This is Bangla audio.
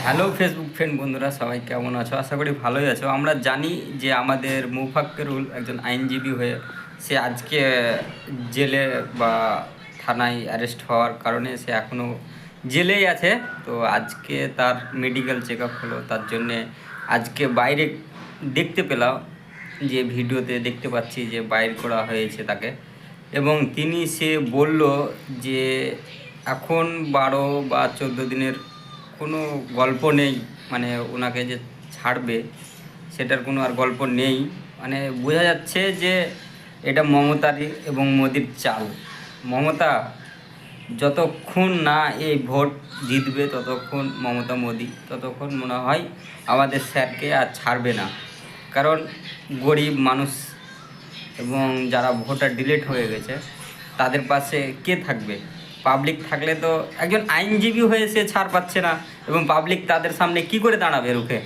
হ্যালো ফেসবুক ফ্রেন্ড বন্ধুরা, সবাই কেমন আছো? আশা করি ভালোই আছো। আমরা জানি যে আমাদের মুফাক্কেরুল একজন আইনজীবী হয়ে সে আজকে জেলে বা থানায় অ্যারেস্ট হওয়ার কারণে সে এখনও জেলেই আছে। তো আজকে তার মেডিকেল চেক আপ হলো, তার জন্যে আজকে বাইরে দেখতে পেলাম, যে ভিডিওতে দেখতে পাচ্ছি যে বাইর করা হয়েছে তাকে। এবং সে বলল যে এখন 12 বা 14 দিনের কোনো গল্প নেই, মানে ওনাকে যে ছাড়বে সেটার কোনো আর গল্প নেই। মানে বোঝা যাচ্ছে যে এটা মমতারই এবং মোদির চাল। মমতা যতক্ষণ না এই ভোট জিতবে, ততক্ষণ মমতা মোদি ততক্ষণ মনে হয় আমাদের স্যারকে আর ছাড়বে না। কারণ গরিব মানুষ এবং যারা ভোটার ডিলিট হয়ে গেছে তাদের পাশে কে থাকবে? পাবলিক থাকলে তো একজন আইনজীবী হয়ে সে ছাড় পাচ্ছে না, এবং পাবলিক তাদের সামনে কি করে দাঁড়াবে রুখে?